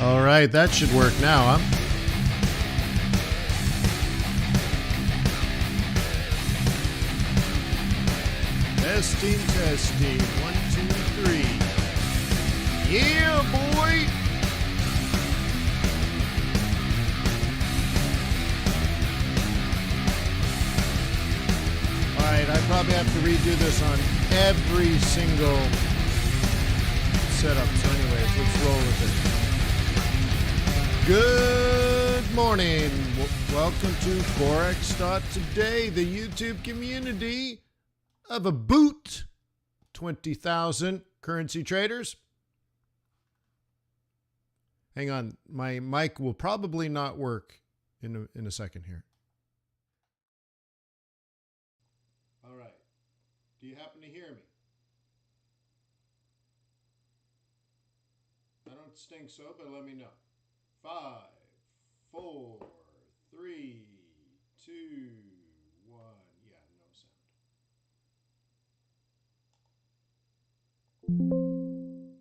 All right, that should work now, huh? Testing, testing. 1, 2, 3. Yeah, boy. All right, I probably have to redo this on every single setup. So anyways, let's roll with it. Good morning. Welcome to Forex.Today, the YouTube community of about 20,000 currency traders. Hang on, my mic will probably not work in a second here. All right. Do you happen to hear me? I don't think so, but let me know. 5, 4, 3, 2, 1. Yeah, no sound.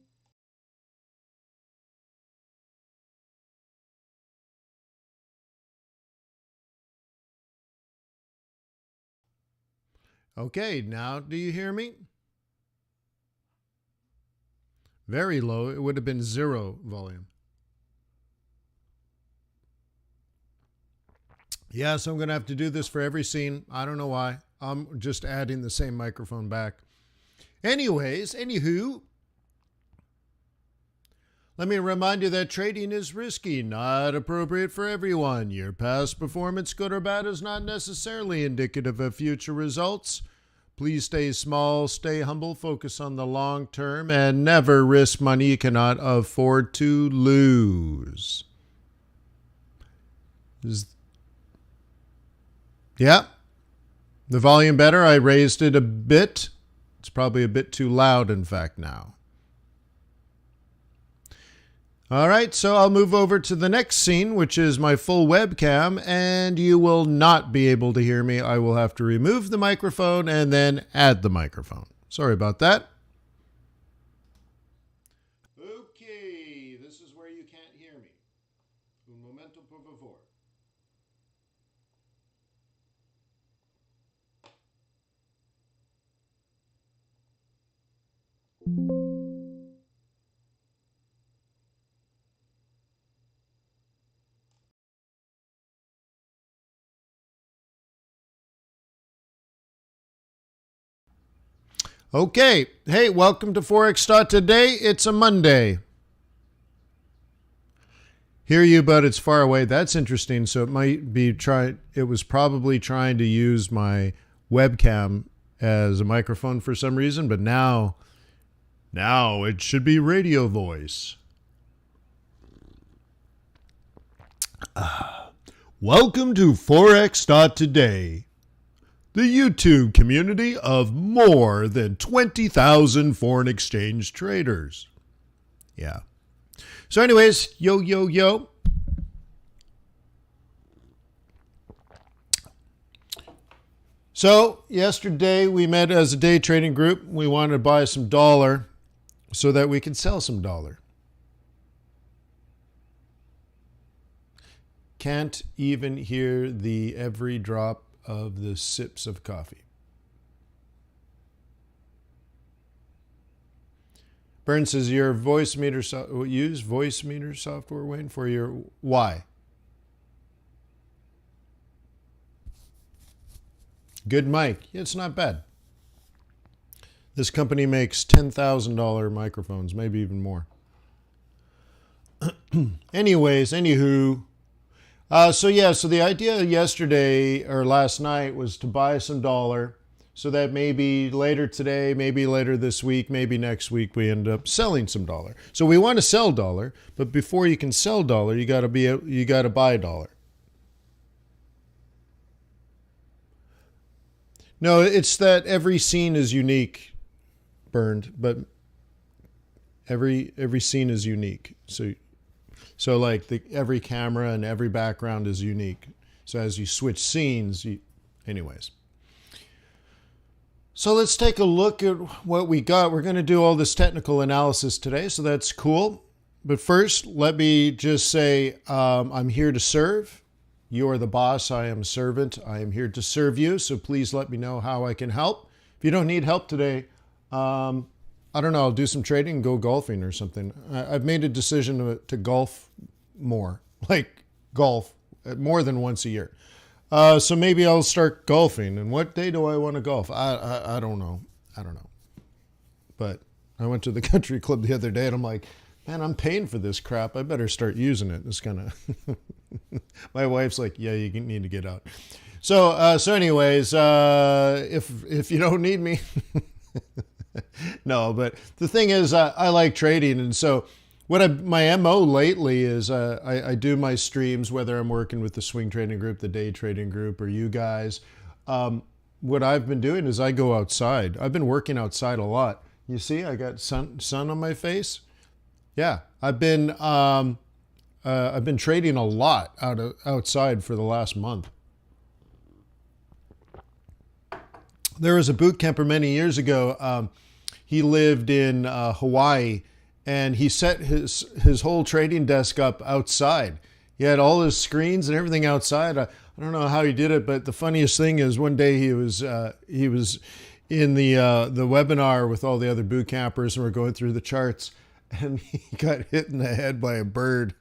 Okay, now do you hear me? Very low. It would have been 0 volume. Yeah, so I'm going to have to do this for every scene. I don't know why. I'm just adding the same microphone back. Anyways, anywho, let me remind you that trading is risky, not appropriate for everyone. Your past performance, good or bad, is not necessarily indicative of future results. Please stay small, stay humble, focus on the long term, and never risk money you cannot afford to lose. Yeah, the volume better. I raised it a bit. It's probably a bit too loud, in fact, now. All right, so I'll move over to the next scene, which is my full webcam, and you will not be able to hear me. I will have to remove the microphone and then add the microphone. Sorry about that. Okay, this is where you can't hear me. Un momento, por favor. Okay. Hey, welcome to Forex.Today. It's a Monday. Hear you, but it's far away. That's interesting. So it might be it was probably trying to use my webcam as a microphone for some reason, but now it should be radio voice. Welcome to Forex.Today, the YouTube community of more than 20,000 foreign exchange traders. Yeah. So anyways, yo. So yesterday we met as a day trading group. We wanted to buy some dollar so that we could sell some dollar. Can't even hear the every drop of the sips of coffee. Bern says your use voice meter software, Wayne, for your why? Good mic. Yeah, it's not bad. This company makes $10,000 microphones, maybe even more. Anyways, anywho. So the idea yesterday or last night was to buy some dollar so that maybe later today, maybe later this week, maybe next week, we end up selling some dollar. So we want to sell dollar, but before you can sell dollar, you got to buy dollar. No, it's that every scene is unique, Burned, but every scene is unique. So like every camera and every background is unique. So as you switch scenes, anyways. So let's take a look at what we got. We're going to do all this technical analysis today, so that's cool. But first, let me just say I'm here to serve. You are the boss. I am a servant. I am here to serve you. So please let me know how I can help. If you don't need help today, I don't know, I'll do some trading and go golfing or something. I've made a decision to golf more, like golf more than once a year. So maybe I'll start golfing. And what day do I want to golf? I don't know. I don't know. But I went to the country club the other day and I'm like, man, I'm paying for this crap. I better start using it. It's kind of, my wife's like, yeah, you need to get out. So anyways, if you don't need me, no, but the thing is, I like trading. And so my MO lately is I do my streams, whether I'm working with the swing trading group, the day trading group, or you guys. What I've been doing is I go outside. I've been working outside a lot. You see, I got sun on my face. Yeah, I've been trading a lot outside for the last month. There was a boot camper many years ago. He lived in Hawaii, and he set his whole trading desk up outside. He had all his screens and everything outside. I don't know how he did it, but the funniest thing is one day he was in the webinar with all the other boot campers, and we're going through the charts, and he got hit in the head by a bird.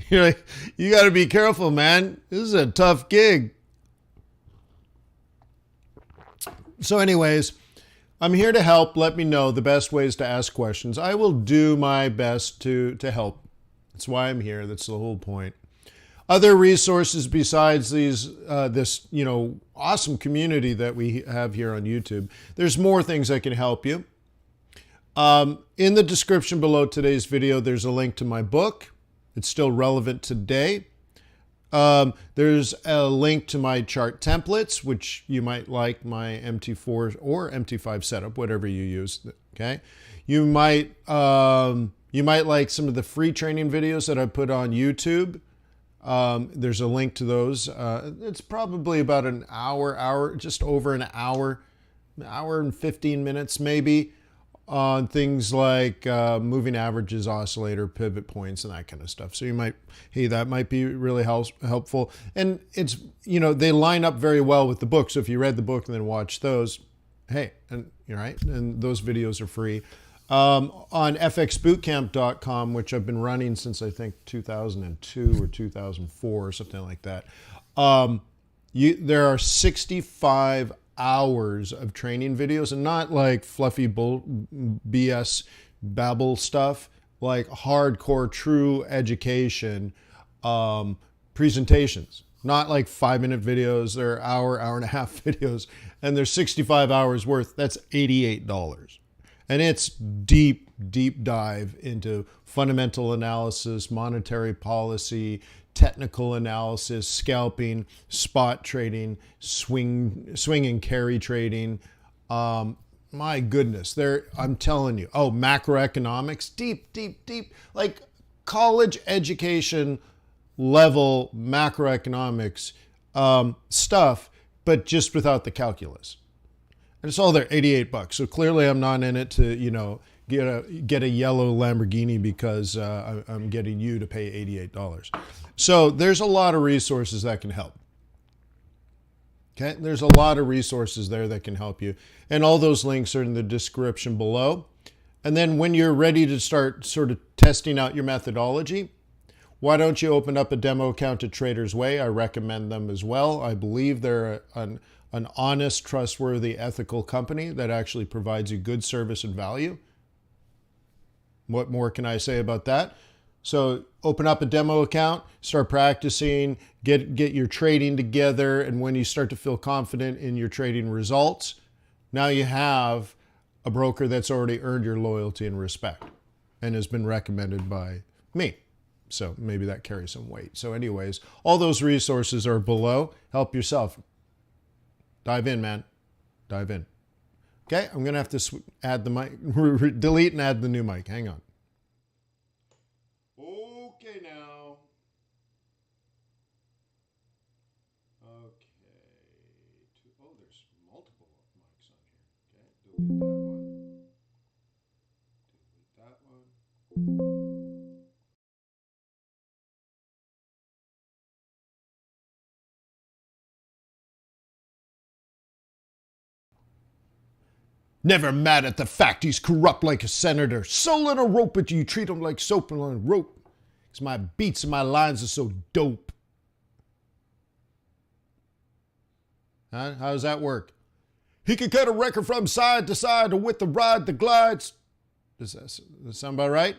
You're like, you got to be careful, man. This is a tough gig. So anyways, I'm here to help. Let me know the best ways to ask questions. I will do my best to help. That's why I'm here. That's the whole point. Other resources besides this awesome community that we have here on YouTube. There's more things that can help you. In the description below today's video, there's a link to my book. It's still relevant today. There's a link to my chart templates, which you might like my MT4 or MT5 setup, whatever you use. Okay, you might like some of the free training videos that I put on YouTube. There's a link to those. It's probably about an hour, just over an hour and 15 minutes maybe, on things like moving averages, oscillator, pivot points, and that kind of stuff. So you might, hey, that might be really helpful. And it's, they line up very well with the book. So if you read the book and then watch those, hey, and you're right, and those videos are free. On fxbootcamp.com, which I've been running since I think 2002 or 2004 or something like that, there are 65 hours of training videos, and not like fluffy BS babble stuff, like hardcore true education presentations, not like 5-minute videos. They're hour and a half videos, and there's 65 hours worth. That's $88. And it's deep dive into fundamental analysis, monetary policy, technical analysis, scalping, spot trading, swing and carry trading. My goodness, I'm telling you. Oh, macroeconomics, deep, like college education level macroeconomics stuff, but just without the calculus. And it's all there, $88. So clearly I'm not in it to, get a yellow Lamborghini because I'm getting you to pay $88. So there's a lot of resources that can help. Okay, there's a lot of resources there that can help you. And all those links are in the description below. And then when you're ready to start sort of testing out your methodology, why don't you open up a demo account at Trader's Way? I recommend them as well. I believe they're an honest, trustworthy, ethical company that actually provides you good service and value. What more can I say about that? So open up a demo account, start practicing, get your trading together, and when you start to feel confident in your trading results, now you have a broker that's already earned your loyalty and respect and has been recommended by me. So maybe that carries some weight. So anyways, all those resources are below. Help yourself. Dive in, man. Dive in. Okay, I'm going to have to add the mic, delete and add the new mic. Hang on. Okay, now. Okay. Oh, there's multiple mics on here. Okay, delete that one. Never mad at the fact he's corrupt like a senator. Soul in a rope, but you treat him like soap on a rope. Because my beats and my lines are so dope. Huh? How does that work? He can cut a record from side to side or with the ride that glides. Does that sound about right?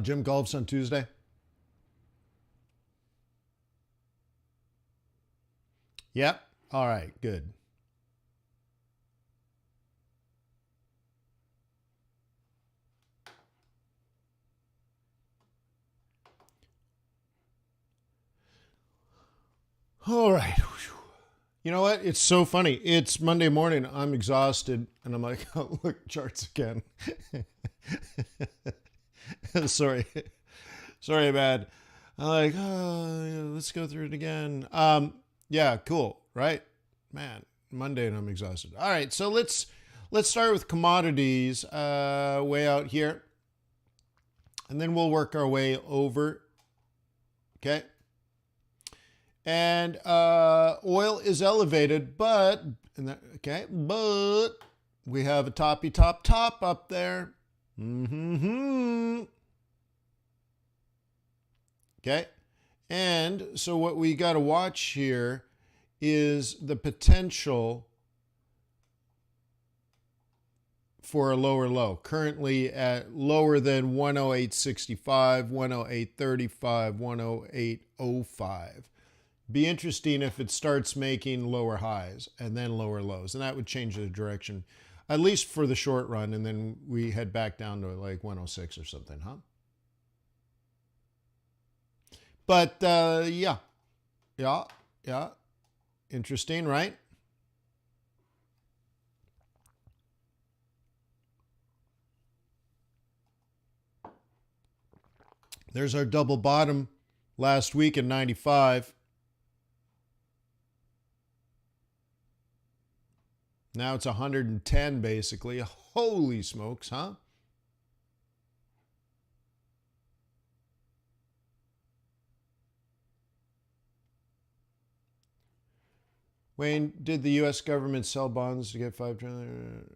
Jim golfs on Tuesday. Yep. All right. Good. All right. You know what? It's so funny. It's Monday morning. I'm exhausted. And I'm like, oh, look, charts again. Sorry. Sorry, bad. I'm like, oh, let's go through it again. Yeah, cool. Right? Man, Monday and I'm exhausted. All right. So let's start with commodities way out here. And then we'll work our way over. Okay. And oil is elevated, but we have a toppy top up there. Okay. And so what we got to watch here is the potential for a lower low, currently at lower than 108.65, 108.35, 108.05. Be interesting if it starts making lower highs and then lower lows, and that would change the direction, at least for the short run, and then we head back down to like 106 or something, huh? But yeah, interesting, right? There's our double bottom last week in 95. Now it's 110 basically. Holy smokes, huh? Wayne, did the U.S. government sell bonds to get $5 trillion?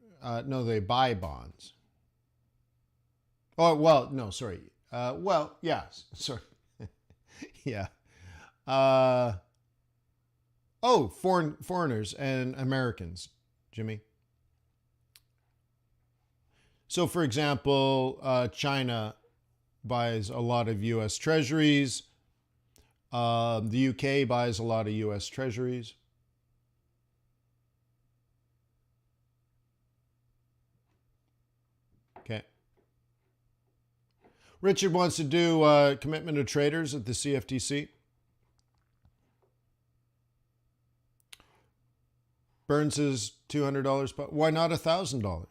No, they buy bonds. Oh, well, no, sorry. Well, yes, sorry. Yeah. Foreigners and Americans, Jimmy. So, for example, China buys a lot of U.S. treasuries. The UK buys a lot of U.S. treasuries. Okay. Richard wants to do commitment of traders at the CFTC. Burns is $200, but why not $1,000?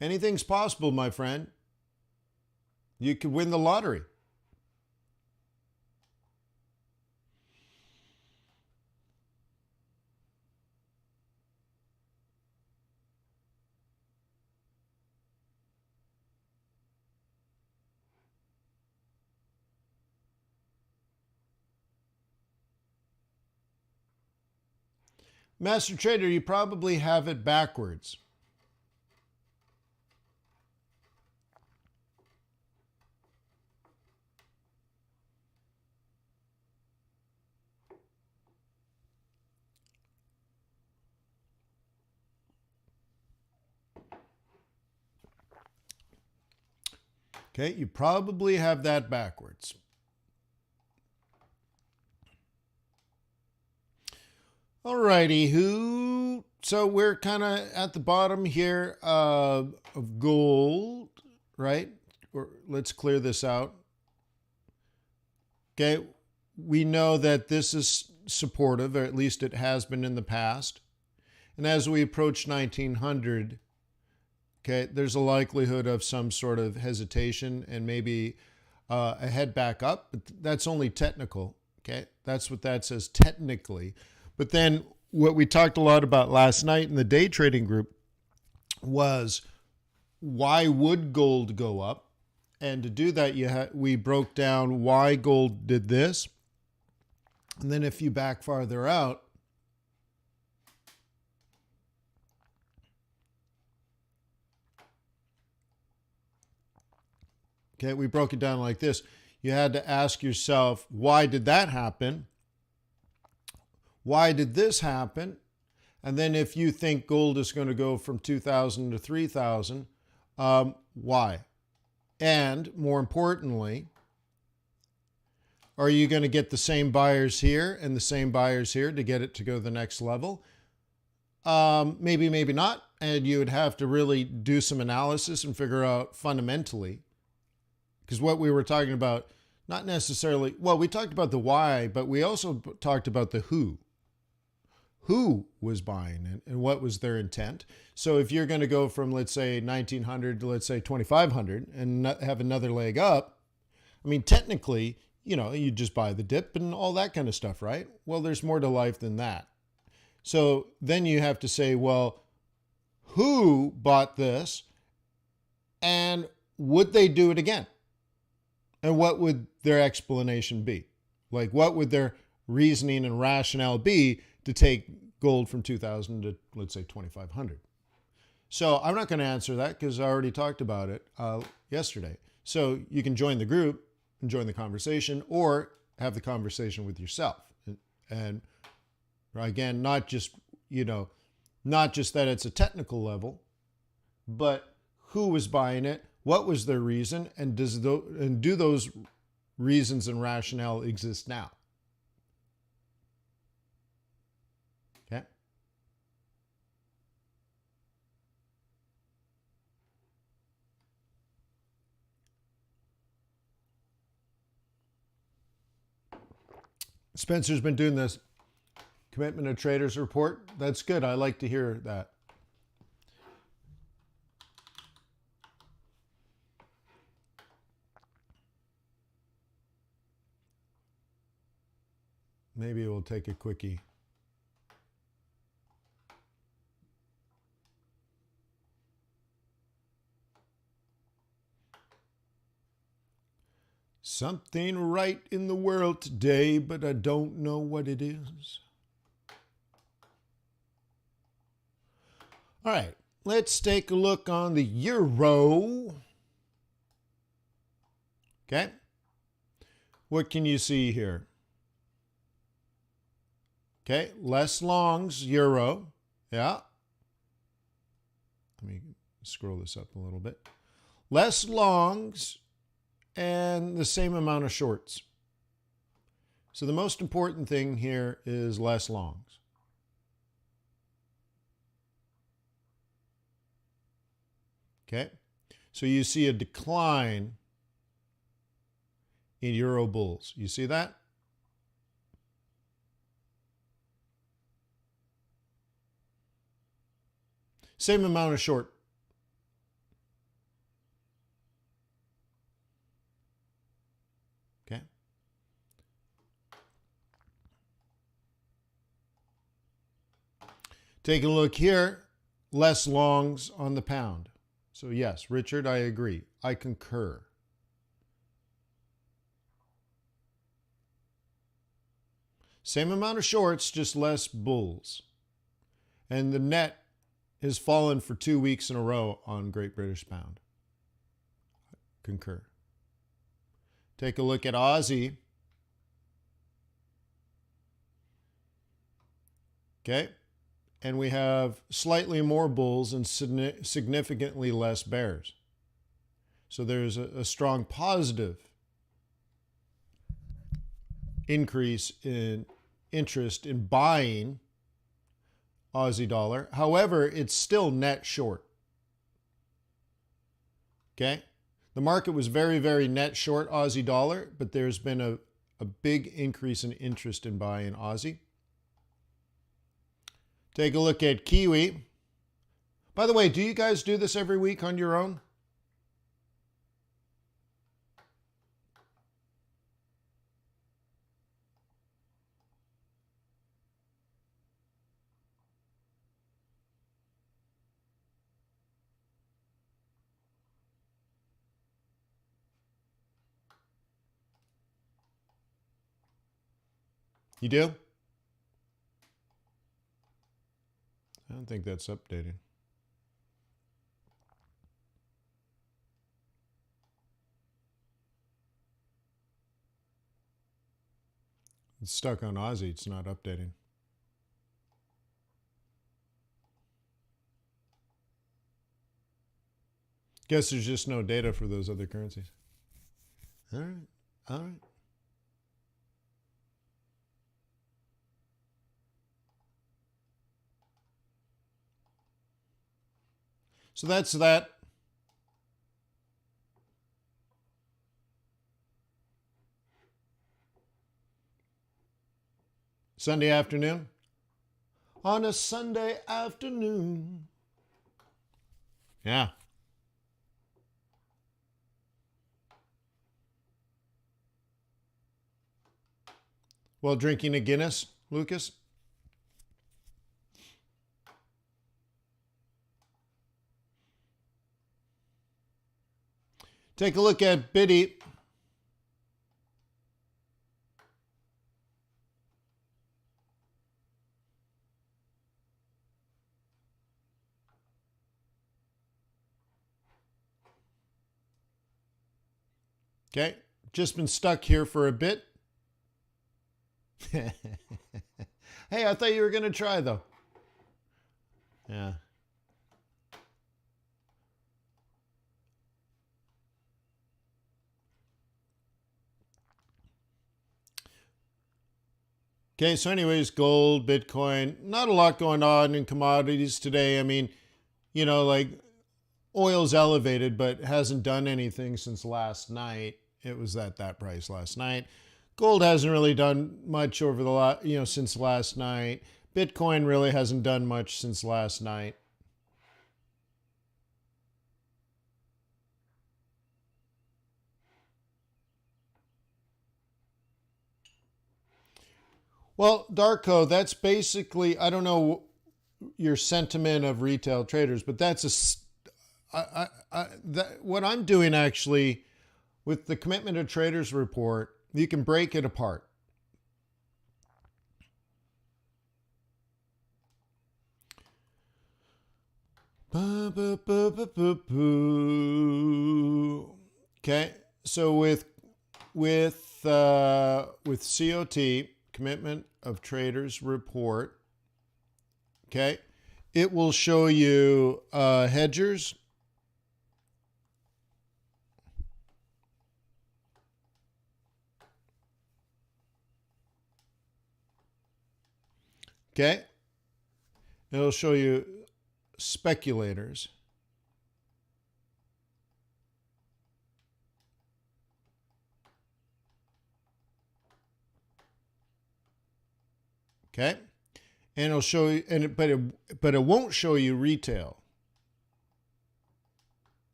Anything's possible, my friend. You could win the lottery. Master Trader, you probably have it backwards. Okay, you probably have that backwards. Alrighty, so we're kind of at the bottom here of gold, right? Let's clear this out. Okay, we know that this is supportive, or at least it has been in the past. And as we approach 1900, Okay, there's a likelihood of some sort of hesitation and maybe a head back up, but that's only technical. Okay, that's what that says technically. But then what we talked a lot about last night in the day trading group was why would gold go up? And to do that, we broke down why gold did this. And then if you back farther out, okay, we broke it down like this. You had to ask yourself, why did that happen? Why did this happen? And then if you think gold is going to go from 2,000 to 3,000, why? And more importantly, are you going to get the same buyers here and the same buyers here to get it to go to the next level? Maybe, maybe not. And you would have to really do some analysis and figure out fundamentally. Because what we were talking about, not necessarily, well, we talked about the why, but we also talked about the who. Who was buying it and what was their intent? So if you're going to go from, let's say, 1,900 to, let's say, 2,500 and have another leg up, I mean, technically, you just buy the dip and all that kind of stuff, right? Well, there's more to life than that. So then you have to say, well, who bought this and would they do it again? And what would their explanation be? Like, what would their reasoning and rationale be to take gold from 2,000 to, let's say, 2,500? So I'm not going to answer that because I already talked about it yesterday. So you can join the group and join the conversation, or have the conversation with yourself. And again, not just that it's a technical level, but who was buying it, what was their reason, and do those reasons and rationale exist now? Okay. Spencer's been doing this commitment of traders report. That's good. I like to hear that. Maybe we'll take a quickie. Something right in the world today, but I don't know what it is. All right, let's take a look on the euro. Okay. What can you see here? Okay, less longs, euro. Yeah. Let me scroll this up a little bit. Less longs and the same amount of shorts. So the most important thing here is less longs. Okay, so you see a decline in euro bulls. You see that? Same amount of short. Okay. Take a look here. Less longs on the pound. So yes, Richard, I agree. I concur. Same amount of shorts, just less bulls. And the net has fallen for 2 weeks in a row on Great British Pound. Concur. Take a look at Aussie. Okay. And we have slightly more bulls and significantly less bears. So there's a strong positive increase in interest in buying Aussie dollar. However, it's still net short. Okay? The market was very, very net short Aussie dollar, but there's been a big increase in interest in buying Aussie. Take a look at Kiwi. By the way, do you guys do this every week on your own? You do? I don't think that's updating. It's stuck on Aussie. It's not updating. Guess there's just no data for those other currencies. All right. All right. So that's that. Sunday afternoon. On a Sunday afternoon. Yeah. While drinking a Guinness, Lucas? Take a look at Biddy. Okay, just been stuck here for a bit. Hey, I thought you were going to try, though. Yeah. Okay, so anyways, gold, Bitcoin, not a lot going on in commodities today. I mean, you know, like oil's elevated, but hasn't done anything since last night. It was at that price last night. Gold hasn't really done much over the since last night. Bitcoin really hasn't done much since last night. Well, Darko, that's basically, I don't know your sentiment of retail traders, but that's what I'm doing actually with the Commitment of Traders report. You can break it apart. Okay, so with COT, Commitment of Traders report, okay, it will show you hedgers. Okay, it'll show you speculators. Okay, and it'll show you, but it won't show you retail.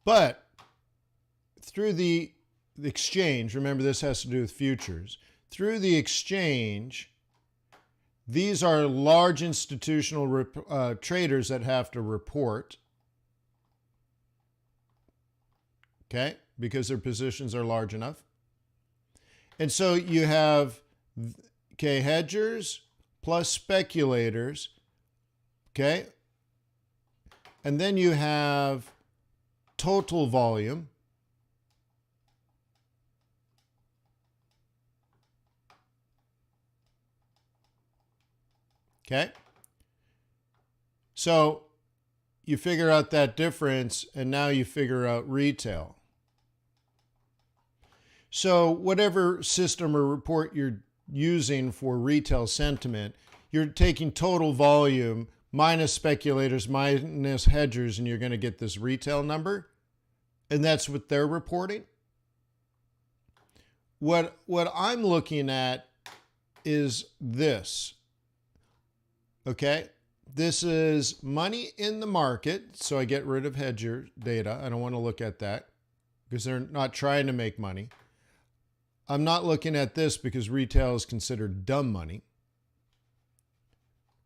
But through the exchange, remember this has to do with futures. Through the exchange, these are large institutional traders that have to report, okay, because their positions are large enough. And so you have, okay, hedgers plus speculators, okay, and then you have total volume, okay? So you figure out that difference, and now you figure out retail. So whatever system or report you're using for retail sentiment, you're taking total volume minus speculators minus hedgers, and you're going to get this retail number. And that's what they're reporting. What I'm looking at is this. Okay, This is money in the market. So I get rid of hedger data. I don't want to look at that because they're not trying to make money. I'm not looking at this because retail is considered dumb money.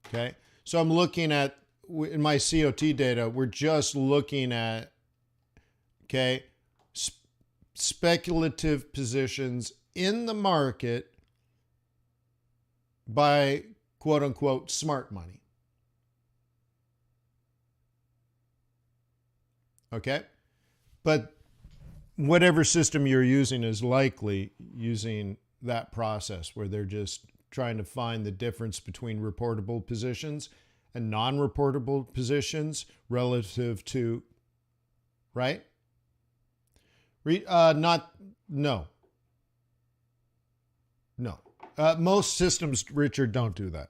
Okay. So I'm looking at, in my COT data, we're just looking at, okay, speculative positions in the market by quote unquote smart money. Okay. But whatever system you're using is likely using that process where they're just trying to find the difference between reportable positions and non-reportable positions relative to, right? No. Most systems, Richard, don't do that.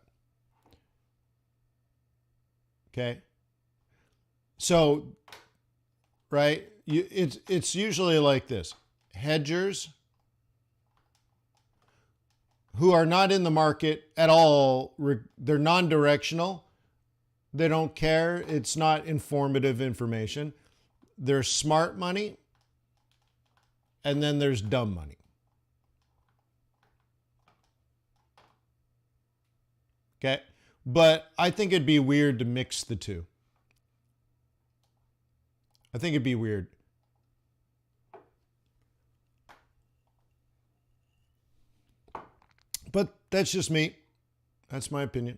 Okay. So, right, it's usually like this. Hedgers who are not in the market at all, they're non-directional. They don't care. It's not informative information. There's smart money, and then there's dumb money. Okay? But I think it'd be weird to mix the two. I think it'd be weird. But that's just me. That's my opinion.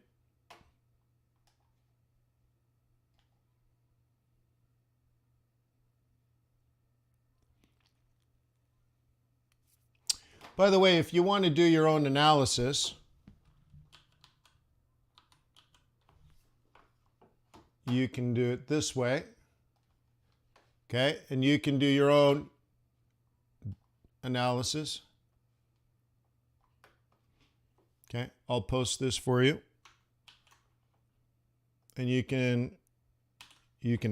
By the way, if you want to do your own analysis, you can do it this way. Okay, and you can do your own analysis. Okay, I'll post this for you. And you can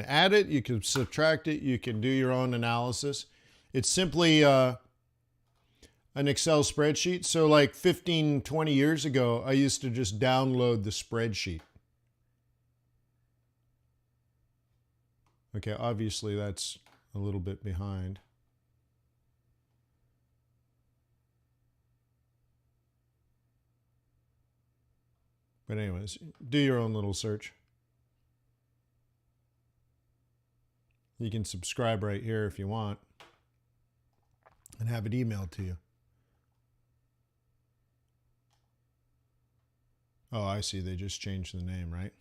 add it, you can subtract it, you can do your own analysis. It's simply an Excel spreadsheet. So like 15, 20 years ago, I used to just download the spreadsheet. Okay, obviously that's a little bit behind. But anyways, do your own little search. You can subscribe right here if you want and have it emailed to you. Oh, I see. They just changed the name, right?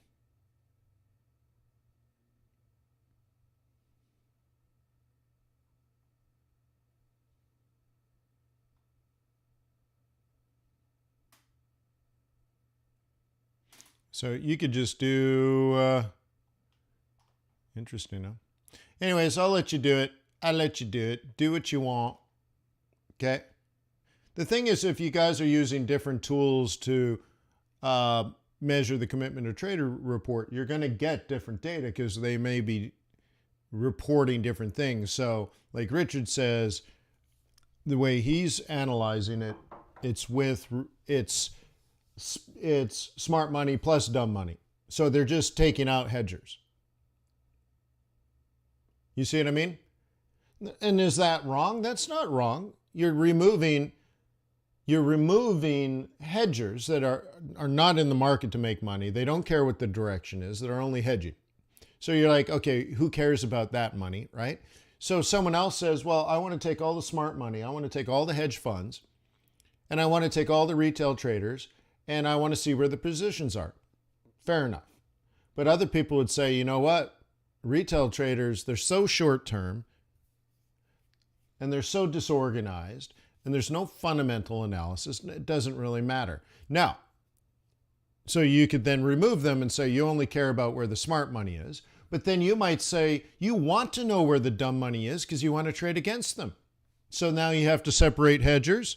So you could just do, interesting, huh? Anyways, I'll let you do it. I'll let you do it. Do what you want. Okay? The thing is, if you guys are using different tools to measure the commitment of trader report, you're going to get different data because they may be reporting different things. So like Richard says, the way he's analyzing it, it's smart money plus dumb money. So they're just taking out hedgers. You see what I mean? And is that wrong? That's not wrong. You're removing hedgers that are not in the market to make money. They don't care what the direction is. They're only hedging. So you're like, okay, who cares about that money, right? So someone else says, well, I want to take all the smart money. I want to take all the hedge funds, and I want to take all the retail traders, and I want to see where the positions are. Fair enough. But other people would say, you know what? Retail traders, they're so short term, and they're so disorganized, and there's no fundamental analysis. It doesn't really matter. Now, so you could then remove them and say you only care about where the smart money is. But then you might say you want to know where the dumb money is because you want to trade against them. So now you have to separate hedgers.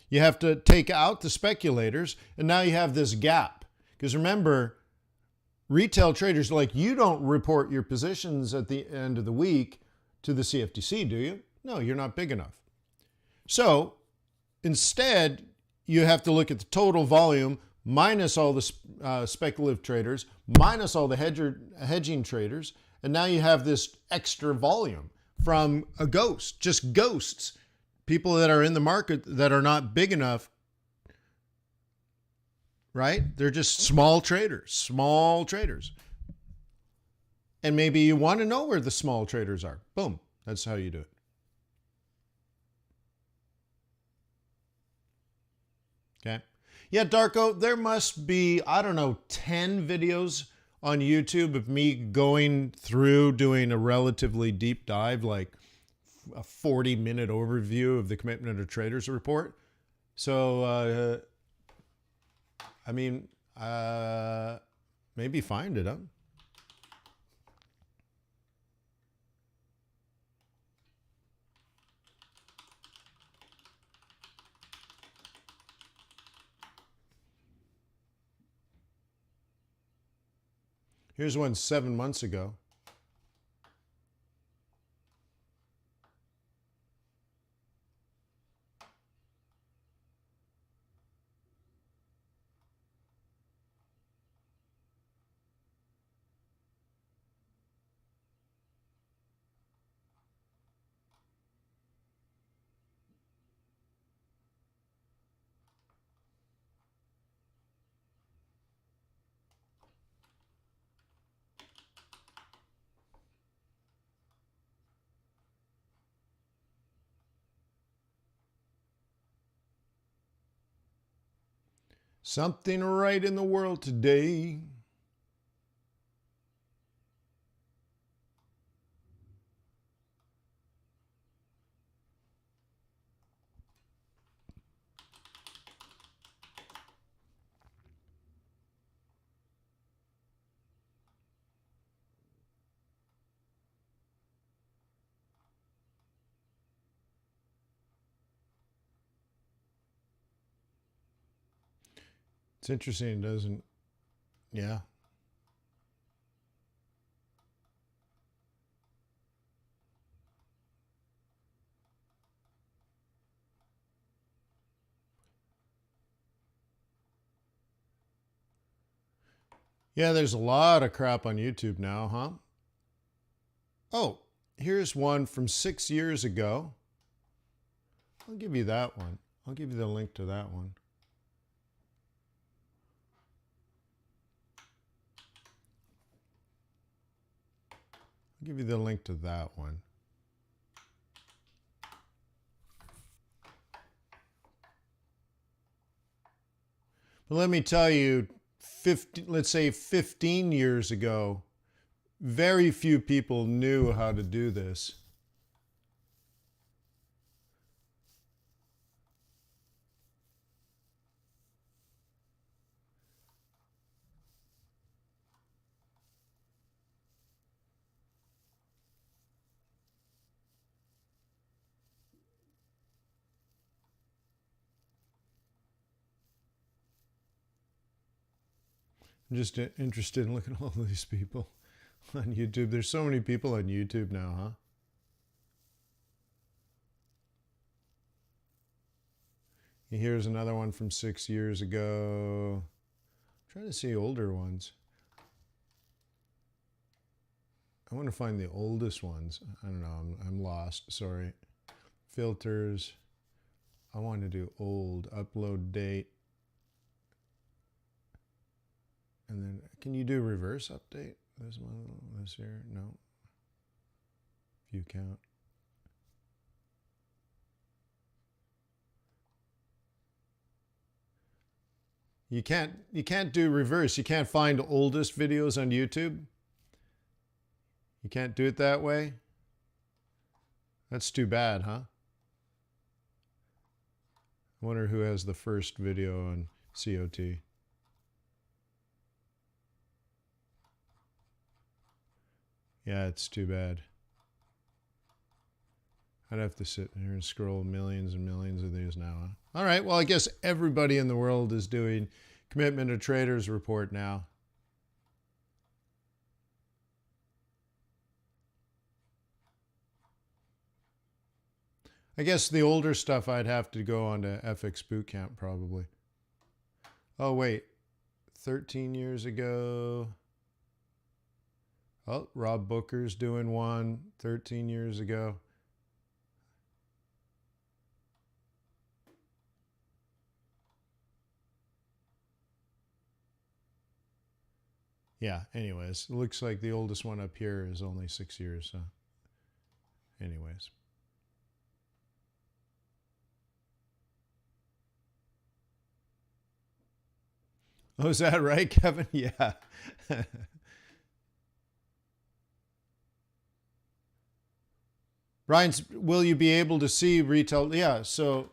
You have to take out the speculators. And now you have this gap. Because remember, retail traders, like, you don't report your positions at the end of the week to the CFTC, do you? No, you're not big enough. So instead, you have to look at the total volume minus all the speculative traders, minus all the hedging traders, and now you have this extra volume from a ghost, just ghosts, people that are in the market that are not big enough, right? They're just small traders, And maybe you want to know where the small traders are. Boom, that's how you do it. Okay. Yeah, Darko, there must be, I don't know, 10 videos on YouTube of me going through doing a relatively deep dive, like a 40-minute overview of the Commitment of Traders report. So, I mean, maybe find it, huh? Here's one 7 months ago. Something right in the world today. It's interesting, it doesn't, yeah. Yeah, there's a lot of crap on YouTube now, huh? Oh, here's one from 6 years ago. I'll give you that one. I'll give you the link to that one. I'll give you the link to that one. But let me tell you, let's say 15 years ago, very few people knew how to do this. I'm just interested in looking at all these people on YouTube. There's so many people on YouTube now, huh? Here's another one from 6 years ago. I'm trying to see older ones. I want to find the oldest ones. I don't know. I'm lost. Sorry. Filters. I want to do old. Upload date. And then, can you do reverse update? This one, this here? No. View count. You can't do reverse. You can't find oldest videos on YouTube. You can't do it that way. That's too bad, huh? I wonder who has the first video on COT. Yeah, it's too bad. I'd have to sit here and scroll millions and millions of these now. Huh? All right, well, I guess everybody in the world is doing Commitment to Traders report now. I guess the older stuff I'd have to go on to FX Bootcamp probably. Oh, wait. 13 years ago. Oh, Rob Booker's doing one 13 years ago. Yeah, anyways, it looks like the oldest one up here is only 6 years. So, anyways. Oh, is that right, Kevin? Yeah. Brian's, will you be able to see retail? Yeah, so,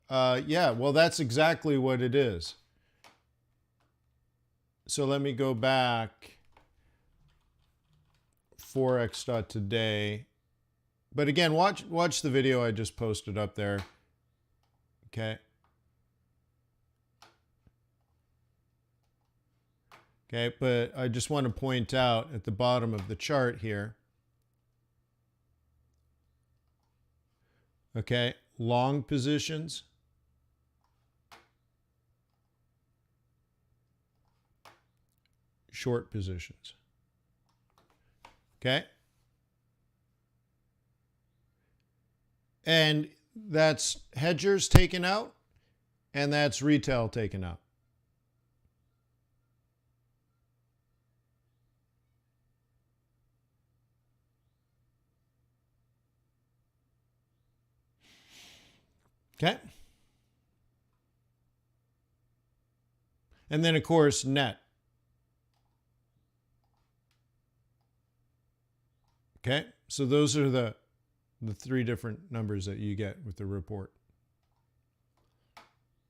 yeah, well, that's exactly what it is. So let me go back. Forex.Today. But again, watch the video I just posted up there. Okay. Okay, but I just want to point out at the bottom of the chart here. Okay, long positions. Short positions. Okay. And that's hedgers taken out, and that's retail taken out. Okay. And then, of course, net. Okay. So those are the three different numbers that you get with the report.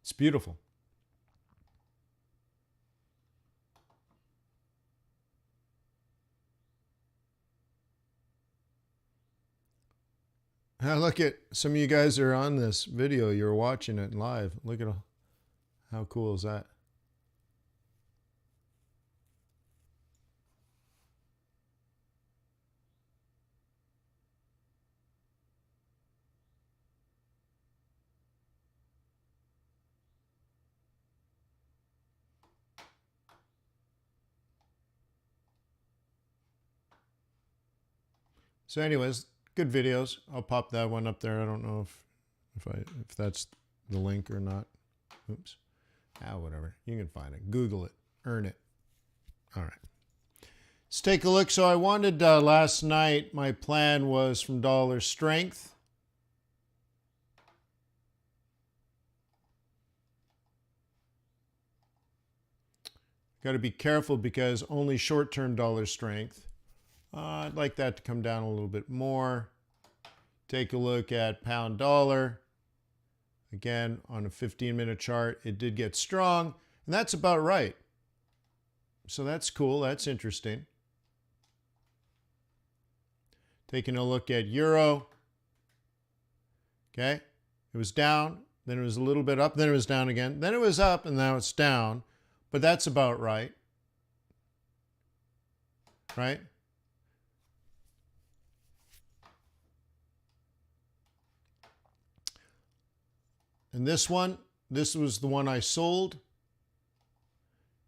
It's beautiful. Look at some of you guys are on this video. You're watching it live. Look at how cool is that? So anyways, good videos. I'll pop that one up there. I don't know if that's the link or not. Oops. Whatever. You can find it. Google it. Earn it. All right. Let's take a look. So I wanted last night, my plan was from dollar strength. Got to be careful because only short-term dollar strength. I'd like that to come down a little bit more. Take a look at pound dollar. Again, on a 15-minute chart, it did get strong, and that's about right. So that's cool. That's interesting. Taking a look at euro. Okay, it was down, then it was a little bit up, then it was down again, then it was up, and now it's down. But that's about right. Right? And this one, this was the one I sold.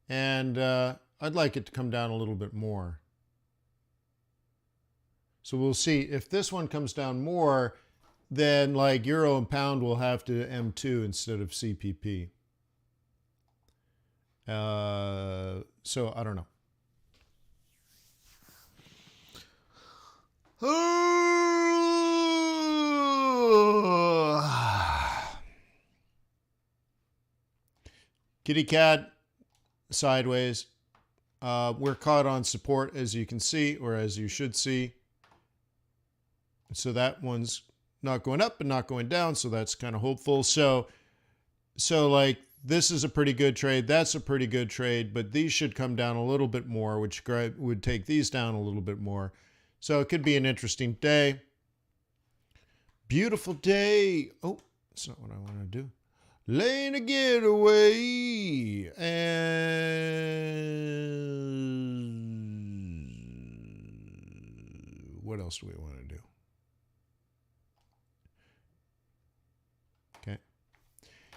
And I'd like it to come down a little bit more. So we'll see. If this one comes down more, then like euro and pound will have to M2 instead of CPP. So I don't know. Kitty cat sideways. We're caught on support, as you can see, or as you should see. So that one's not going up and not going down, so that's kind of hopeful. So like this is a pretty good trade. That's a pretty good trade, but these should come down a little bit more, which would take these down a little bit more. So it could be an interesting day. Beautiful day. Oh, that's not what I want to do. Laying a getaway. And what else do we want to do? Okay.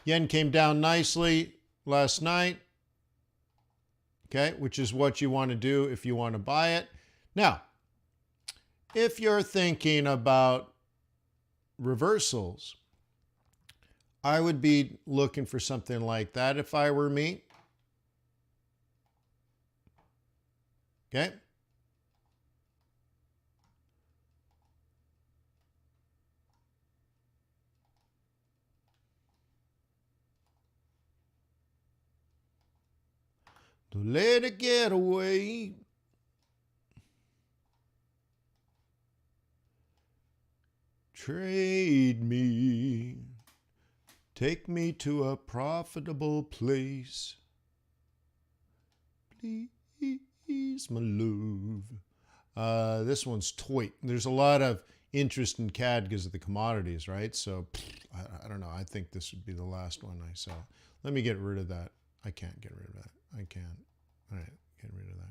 Yen came down nicely last night. okay, which is what you want to do if you want to buy it. Now, if you're thinking about reversals, I would be looking for something like that if I were me. Okay. Don't let it get away. Trade me. Take me to a profitable place. Please, my love. This one's toy. There's a lot of interest in CAD because of the commodities, right? So, I don't know. I think this would be the last one I sell. Let me get rid of that. I can't get rid of that. I can't. All right, get rid of that.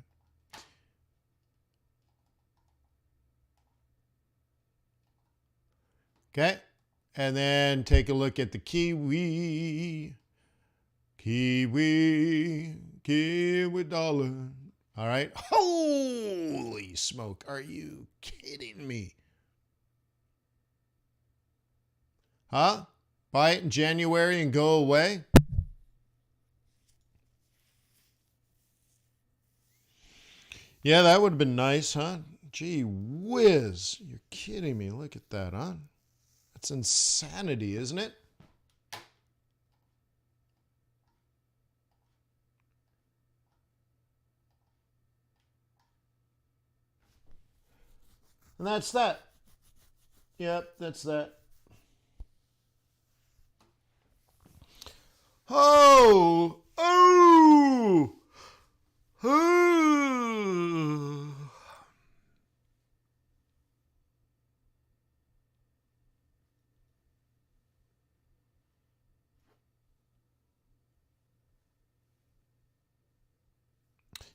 Okay, and then take a look at the Kiwi. Kiwi dollar. All right. Holy smoke. Are you kidding me? Huh? Buy it in January and go away? Yeah, that would have been nice, huh? Gee whiz. You're kidding me. Look at that, huh? That's insanity, isn't it? And that's that. Yep, that's that. Oh! Oh! Oh!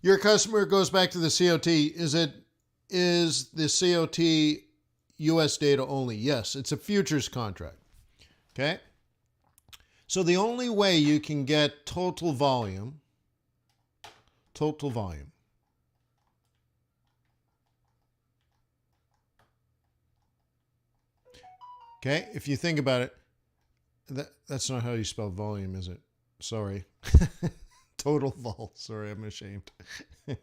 Your customer goes back to the COT. Is the COT US data only? Yes, it's a futures contract. Okay? So the only way you can get total volume, okay, if you think about it, that's not how you spell volume, is it? Sorry. Total vol. Sorry, I'm ashamed. Hang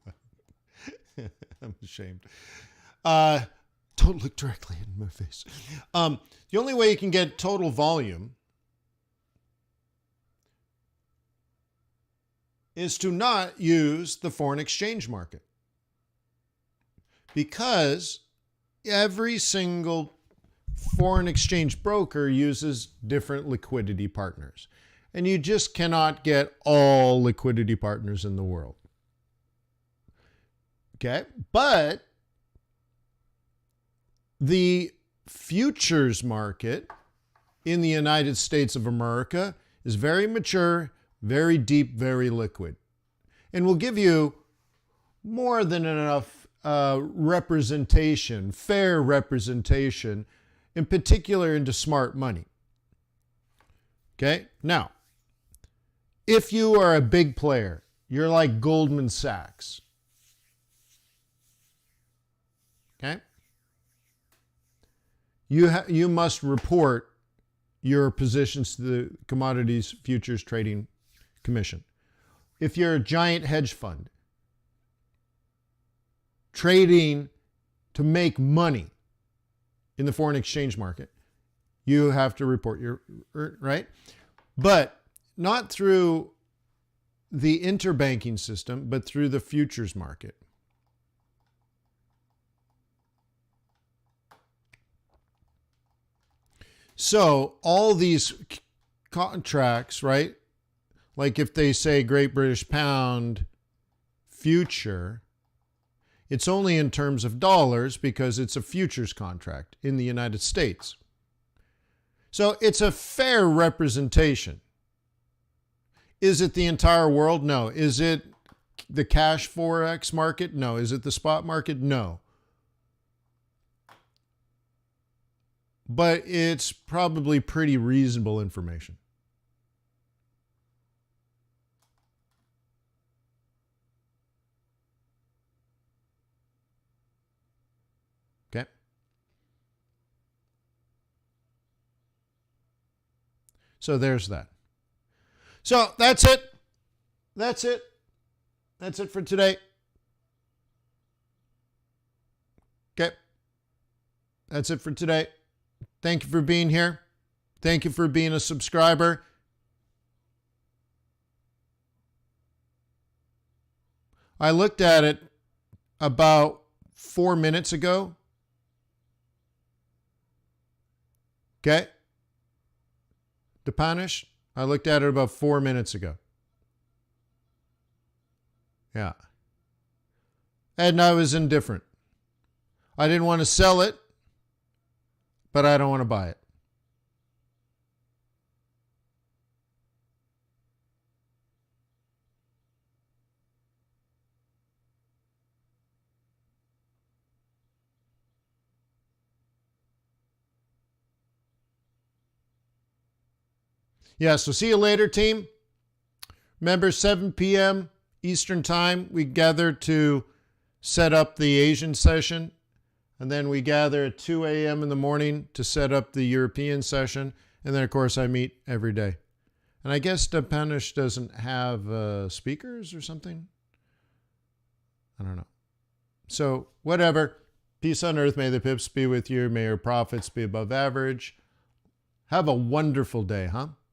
on. I'm ashamed. Don't look directly in my face. The only way you can get total volume is to not use the foreign exchange market, because every single foreign exchange broker uses different liquidity partners, and you just cannot get all liquidity partners in the world. Okay, but the futures market in the United States of America is very mature, very deep, very liquid, and will give you more than enough representation, fair representation, in particular into smart money. Okay, now, if you are a big player, you're like Goldman Sachs. Okay, you must report your positions to the Commodities Futures Trading Commission. If you're a giant hedge fund trading to make money in the foreign exchange market, you have to report your, right? But not through the interbanking system, but through the futures market. So all these contracts, right? Like if they say Great British Pound future, it's only in terms of dollars because it's a futures contract in the United States. So it's a fair representation. Is it the entire world? No. Is it the cash Forex market? No. Is it the spot market? No. But it's probably pretty reasonable information. So there's that. So that's it. That's it. That's it for today. Okay. That's it for today. Thank you for being here. Thank you for being a subscriber. I looked at it about 4 minutes ago. Okay. The Panish, I looked at it about 4 minutes ago. Yeah. And I was indifferent. I didn't want to sell it, but I don't want to buy it. Yeah, so see you later, team. Remember, 7 p.m. Eastern Time, we gather to set up the Asian session. And then we gather at 2 a.m. in the morning to set up the European session. And then, of course, I meet every day. And I guess Depanish doesn't have speakers or something. I don't know. So, whatever. Peace on earth. May the pips be with you. May your profits be above average. Have a wonderful day, huh?